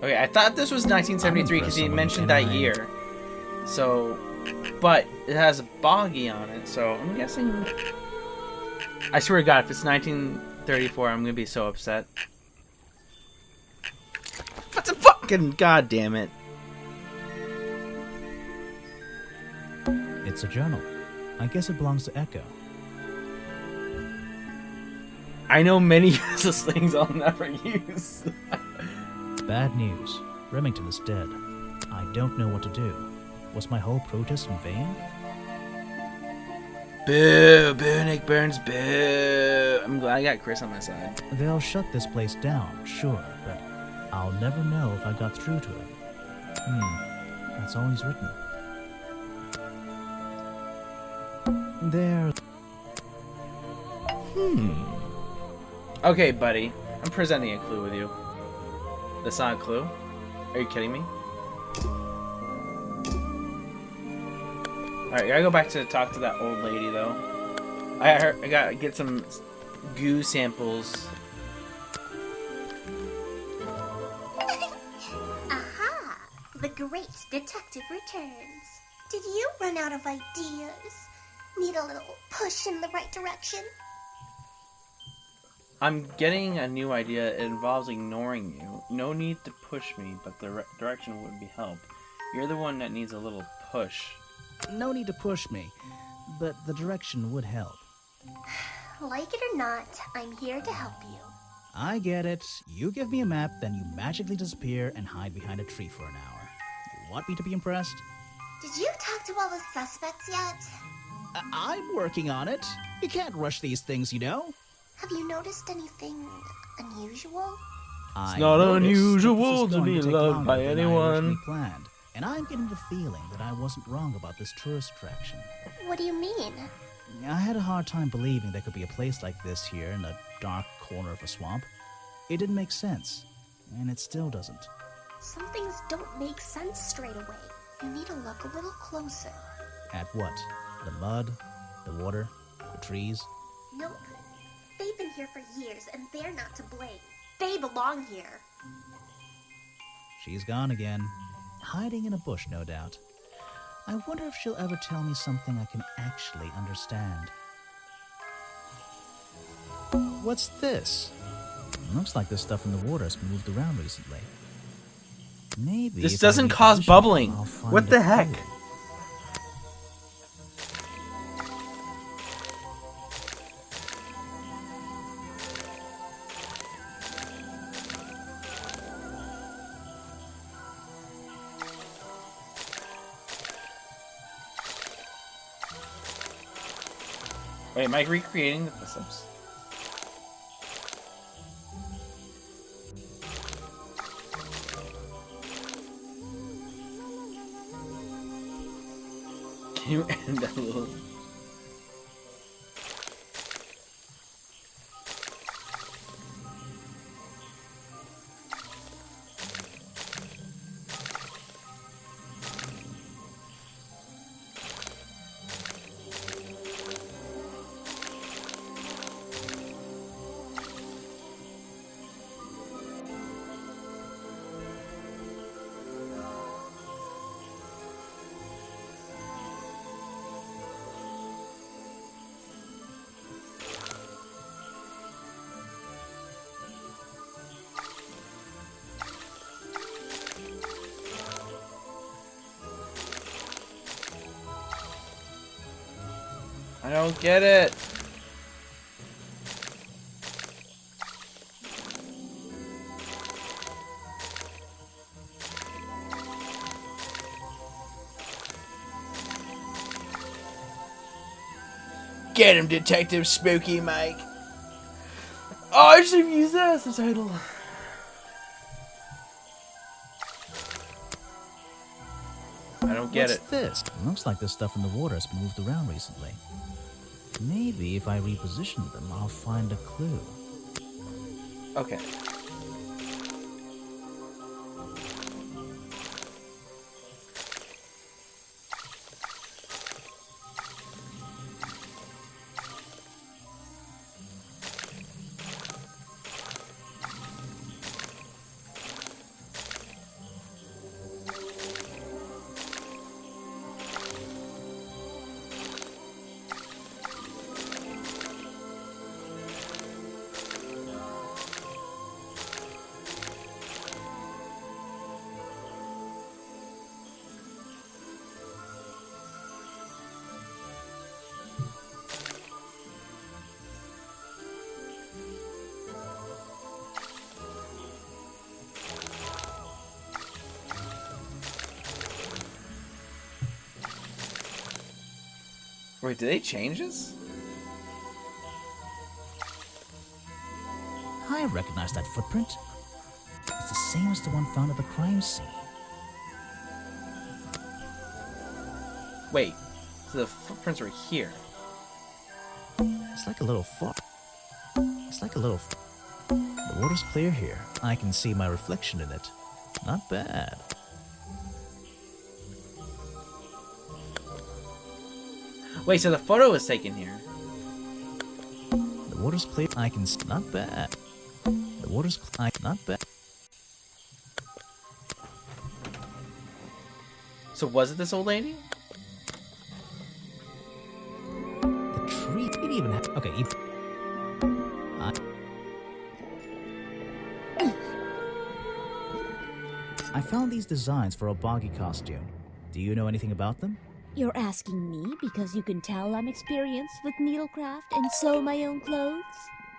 Okay, I thought this was 1973 because he mentioned that year. So, but it has a boggy on it, so I'm guessing. I swear to God, if it's 1934, I'm gonna be so upset. What's a fucking goddamn it? It's a journal. I guess it belongs to Echo. I know many useless things I'll never use. Bad news. Remington is dead. I don't know what to do. Was my whole protest in vain? Boo! Boo, Nick Burns, boo! I'm glad I got Chris on my side. They'll shut this place down, sure, but I'll never know if I got through to him. That's all he's written. There. Okay, buddy. I'm presenting a clue with you. That's not a clue? Are you kidding me? Alright, I gotta go back to talk to that old lady, though. I gotta get some goo samples. Aha! The great detective returns. Did you run out of ideas? Need a little push in the right direction? I'm getting a new idea. It involves ignoring you. No need to push me, but the direction would be help. You're the one that needs a little push. No need to push me, but the direction would help. Like it or not, I'm here to help you. I get it. You give me a map, then you magically disappear and hide behind a tree for an hour. You want me to be impressed? Did you talk to all the suspects yet? I'm working on it. You can't rush these things, you know. Have you noticed anything unusual? It's not unusual to be loved by anyone. Planned, and I'm getting the feeling that I wasn't wrong about this tourist attraction. What do you mean? I had a hard time believing there could be a place like this here in a dark corner of a swamp. It didn't make sense, and it still doesn't. Some things don't make sense straight away. You need to look a little closer. At what? The mud? The water? The trees? Nope. They've been here for years, and they're not to blame. They belong here. She's gone again. Hiding in a bush, no doubt. I wonder if she'll ever tell me something I can actually understand. What's this? Looks like the stuff in the water has been moved around recently. Maybe this doesn't cause bubbling. What the heck? Wait, am I recreating the footsteps? Can you end that little... I don't get it. Get him, Detective Spooky Mike. Oh, I should have used that as the title. I don't get it. What's this? Looks like the stuff in the water has been moved around recently. Maybe if I reposition them, I'll find a clue. Okay. Wait, did they change this? I recognize that footprint. It's the same as the one found at the crime scene. Wait, so the footprints were here. It's like a little foot. It's like a little. The water's clear here. I can see my reflection in it. Not bad. Wait, so the photo was taken here. The water's clear. I can. Not bad. The water's clear. Not bad. So was it this old lady? The tree. It even. Okay. I found these designs for a boggy costume. Do you know anything about them? You're asking me because you can tell I'm experienced with needlecraft and sew my own clothes?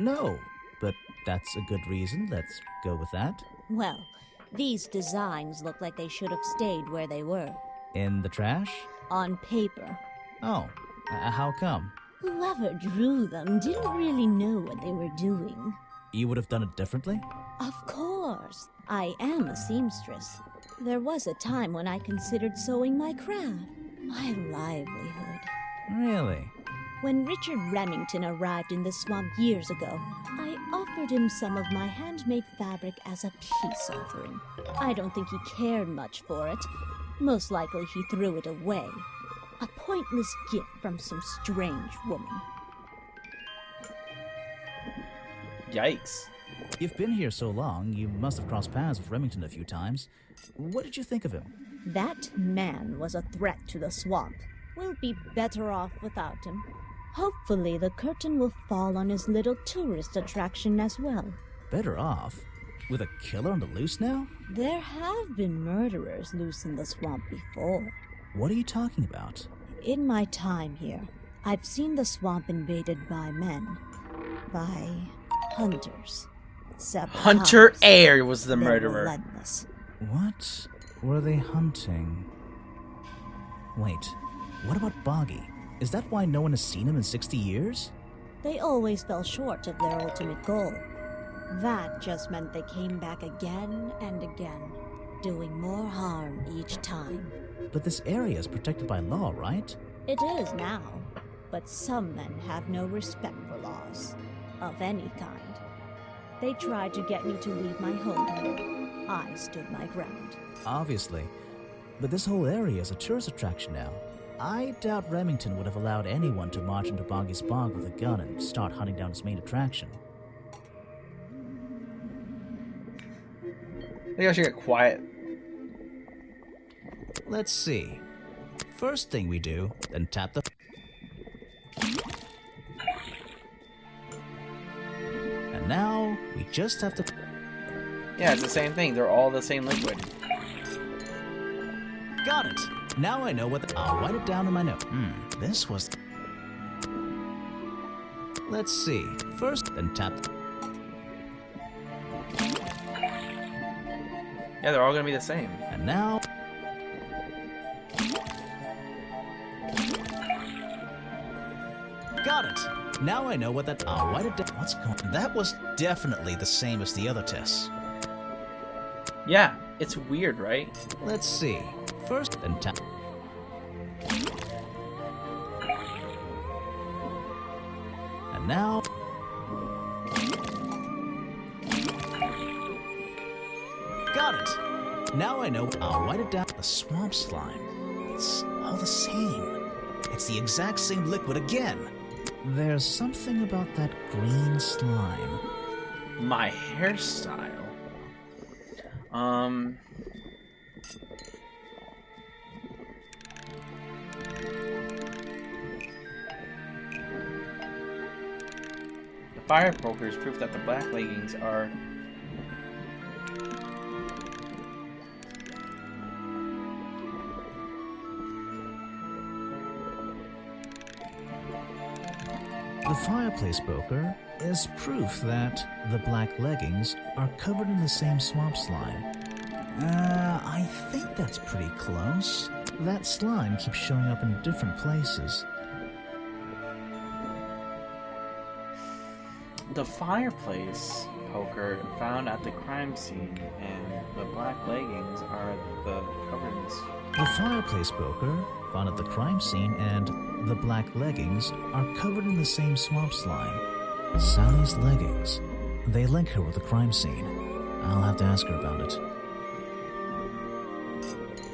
No, but that's a good reason. Let's go with that. Well, these designs look like they should have stayed where they were. In the trash? On paper. Oh, how come? Whoever drew them didn't really know what they were doing. You would have done it differently? Of course. I am a seamstress. There was a time when I considered sewing my craft, my livelihood. Really? When Richard Remington arrived in the swamp years ago, I offered him some of my handmade fabric as a peace offering. I don't think he cared much for it. Most likely he threw it away. A pointless gift from some strange woman. Yikes. You've been here so long, you must have crossed paths with Remington a few times. What did you think of him? That man was a threat to the swamp. We'll be better off without him. Hopefully the curtain will fall on his little tourist attraction as well. Better off? With a killer on the loose now? There have been murderers loose in the swamp before. What are you talking about? In my time here, I've seen the swamp invaded by men. By hunters. Several Hunter times. Air was the They're murderer. relentless. What were they hunting? Wait, what about Boggy? Is that why no one has seen him in 60 years? They always fell short of their ultimate goal. That just meant they came back again and again, doing more harm each time. But this area is protected by law, right? It is now, but some men have no respect for laws, of any kind. They tried to get me to leave my home here. I stood my ground. Obviously. But this whole area is a tourist attraction now. I doubt Remington would have allowed anyone to march into Boggy's Bog with a gun and start hunting down its main attraction. I think I should get quiet. Let's see. First thing we do, then tap the... And now, we just have to... Yeah, it's the same thing. They're all the same liquid. Got it! Now I know what the... I'll write it down in my note. This was... Let's see. First, then tap the... Yeah, they're all gonna be the same. And now... Got it! Now I know what that... I'll write it down. What's going... That was definitely the same as the other tests. Yeah, it's weird, right? Let's see. First, then tap... And now... Got it! Now I know... I'll write it down. The swamp slime. It's all the same. It's the exact same liquid again. There's something about that green slime. My hairstyle. The fire poker is proof that the black leggings are... The fireplace poker is proof that the black leggings are covered in the same swamp slime. I think that's pretty close. That slime keeps showing up in different places. the fireplace poker found at the crime scene and the black leggings are the coverings. The fireplace poker found at the crime scene and the black leggings are covered in the same swamp slime. Sally's leggings. They link her with the crime scene. I'll have to ask her about it.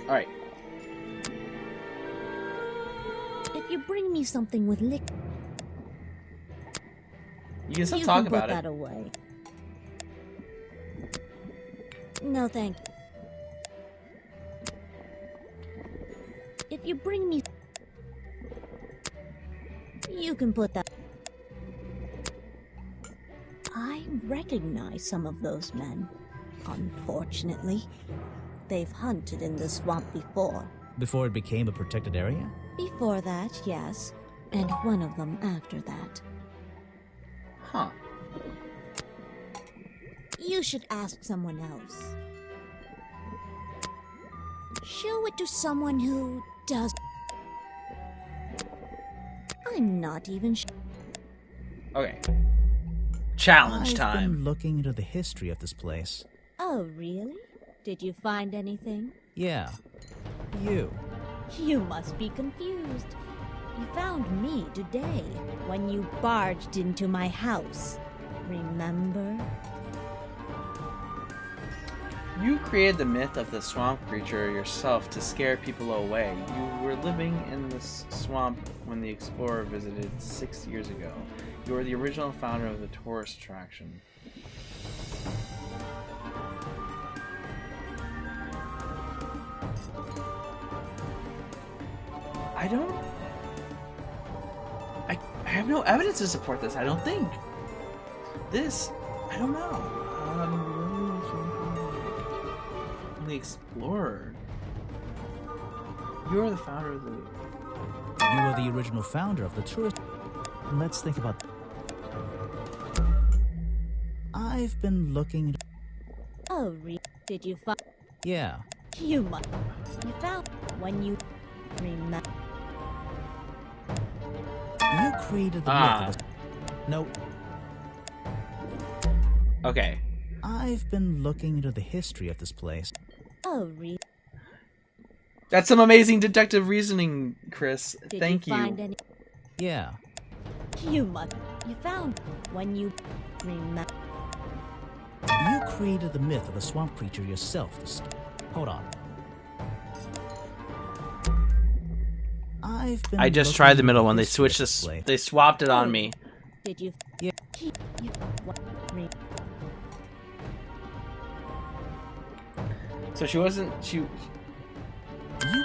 Alright. If you bring me something with liquid, You can still you talk can put about that it. away. No, thank you. If you bring me... You can put that... I recognize some of those men. Unfortunately, they've hunted in the swamp before. Before it became a protected area? Before that, yes. And one of them after that. Huh. You should ask someone else. Show it to someone who does... I'm not even sure. Okay. Challenge I've time. been looking into the history of this place. Oh, really? Did you find anything? Yeah. You. You must be confused. You found me today when you barged into my house. Remember? You created the myth of the swamp creature yourself to scare people away. You were living in this swamp when the explorer visited 6 years ago. You were the original founder of the tourist attraction. I have no evidence to support this, I don't think. I don't know. The explorer. You are the founder of the... You were the original founder of the tourist... Let's think about... I've been looking... Oh, did you find... Yeah. You must... You found... When you... Remember... You created the myth of the... No. Okay. I've been looking into the history of this place. Oh, That's some amazing detective reasoning, Chris. Did Thank you find any... Yeah. You must... You found... When you... Remember... You created the myth of the swamp creature yourself. Hold on. I just tried the middle one. They switched this. They swapped it on me. Did you... Yeah. So she wasn't... You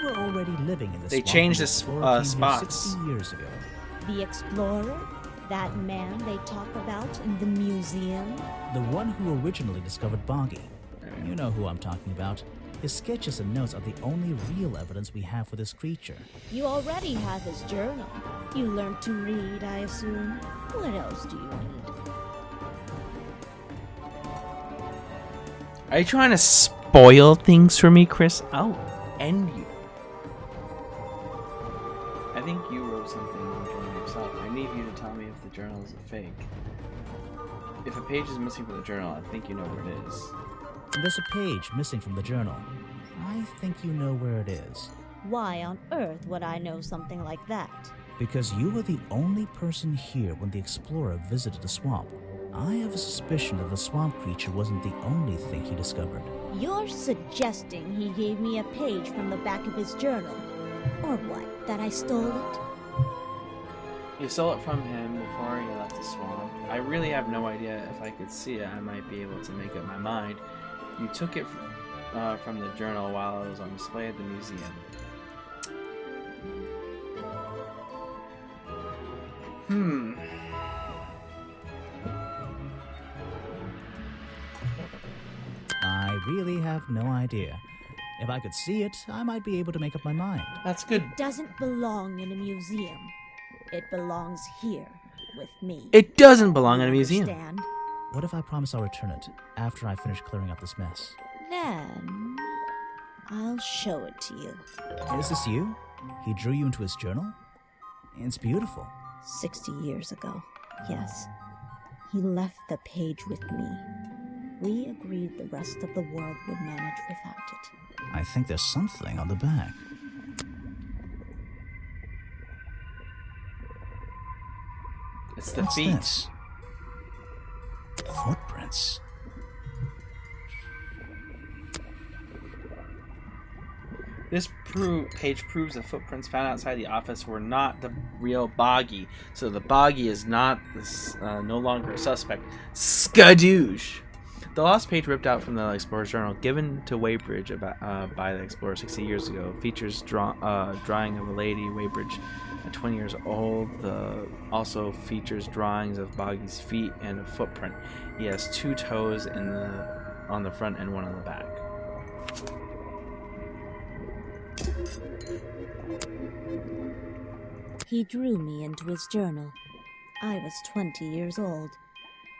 were already living in this. They swamp changed when the explorer came here spots. 60 years ago. The explorer? That man they talk about in the museum? The one who originally discovered Boggy. You know who I'm talking about. His sketches and notes are the only real evidence we have for this creature. You already have his journal. You learned to read, I assume. What else do you need? Are you trying to spoil things for me, Chris? I'll end you. I think you wrote something in the journal yourself. I need you to tell me if the journal is a fake. If a page is missing from the journal, I think you know where it is. There's a page missing from the journal. I think you know where it is. Why on earth would I know something like that? Because you were the only person here when the explorer visited the swamp. I have a suspicion that the swamp creature wasn't the only thing he discovered. You're suggesting he gave me a page from the back of his journal? Or what, that I stole it? You stole it from him before he left the swamp. I really have no idea. If I could see it, I might be able to make up my mind. You took it from the journal while it was on display at the museum. I really have no idea. If I could see it, I might be able to make up my mind. That's good. Doesn't belong in a museum. It belongs here, with me. It doesn't belong in a museum. Understand? What if I promise I'll return it after I finish clearing up this mess? Then... I'll show it to you. Is this you? He drew you into his journal? It's beautiful. 60 years ago, yes. He left the page with me. We agreed the rest of the world would manage without it. I think there's something on the back. It's the What's feet. this? Footprints. This page proves the footprints found outside the office were not the real Boggy. So the Boggy is not this, no longer a suspect. Skadoosh! The lost page ripped out from the Explorer's Journal, given to Weybridge by the Explorer 60 years ago, features drawing of a lady, Weybridge, at 20 years old. Also features drawings of Boggy's feet and a footprint. He has 2 toes on the front and 1 on the back. He drew me into his journal. I was 20 years old.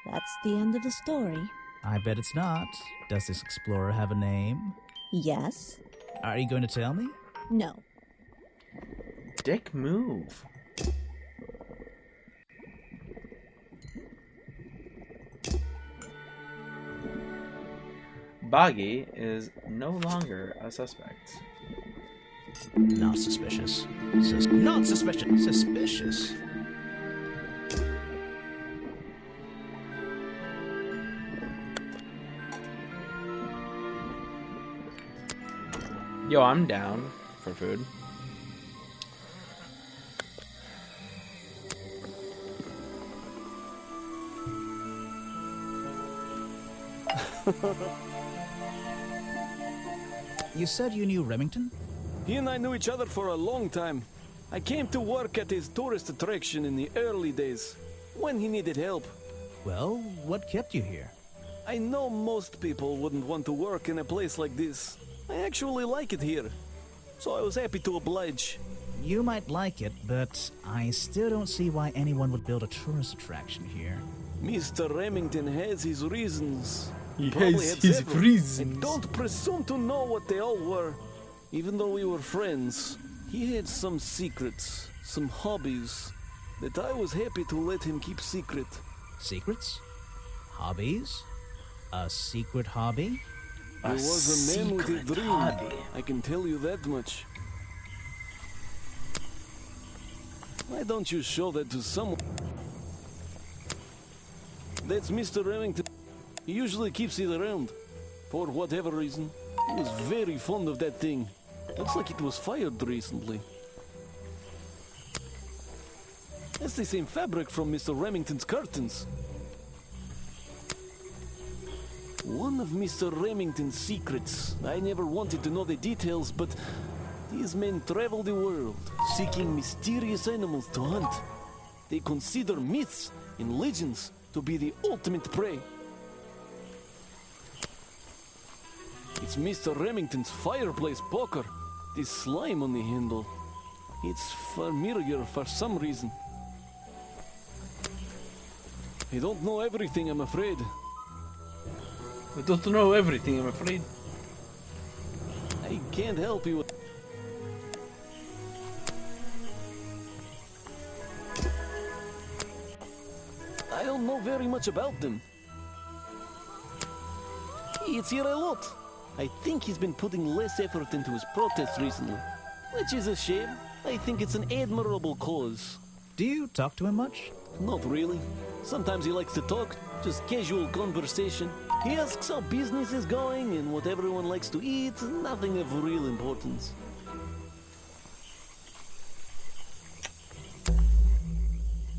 That's the end of the story. I bet it's not. Does this explorer have a name? Yes? Are you going to tell me? No. Dick move. Boggy is no longer a suspect. Not suspicious. Not suspicious. Suspicious. Yo, I'm down for food. You said you knew Remington? He and I knew each other for a long time. I came to work at his tourist attraction in the early days, when he needed help. Well, what kept you here? I know most people wouldn't want to work in a place like this. I actually like it here, so I was happy to oblige. You might like it, but I still don't see why anyone would build a tourist attraction here. Mr. Remington has his reasons. He Probably has had his several. reasons. And don't presume to know what they all were. Even though we were friends, he had some secrets, some hobbies, that I was happy to let him keep secret. Secrets? Hobbies? A secret hobby? He was a man with a secret dream. hobby. I can tell you that much. Why don't you show that to someone? That's Mr. Remington. He usually keeps it around. For whatever reason. He was very fond of that thing. Looks like it was fired recently. That's the same fabric from Mr. Remington's curtains. One of Mr. Remington's secrets. I never wanted to know the details, but these men travel the world, seeking mysterious animals to hunt. They consider myths and legends to be the ultimate prey. It's Mr. Remington's fireplace poker. This slime on the handle. It's familiar for some reason. I don't know everything, I'm afraid. I don't know everything, I'm afraid. I can't help you. I don't know very much about them. It's here a lot. I think he's been putting less effort into his protests recently, which is a shame. I think it's an admirable cause. Do you talk to him much? Not really. Sometimes he likes to talk, just casual conversation. He asks how business is going and what everyone likes to eat, nothing of real importance.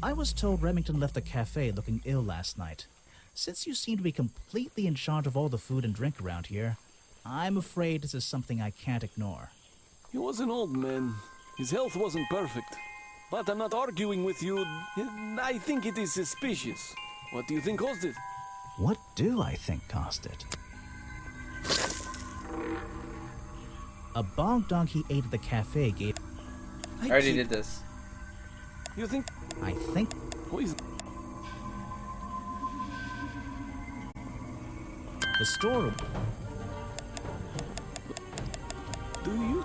I was told Remington left the cafe looking ill last night. Since you seem to be completely in charge of all the food and drink around here, I'm afraid this is something I can't ignore. He was an old man. His health wasn't perfect. But I'm not arguing with you. I think it is suspicious. What do you think caused it? What do I think caused it? A bog dog he ate at the cafe gave... I already did this. You think I think... poison? The store... Do you?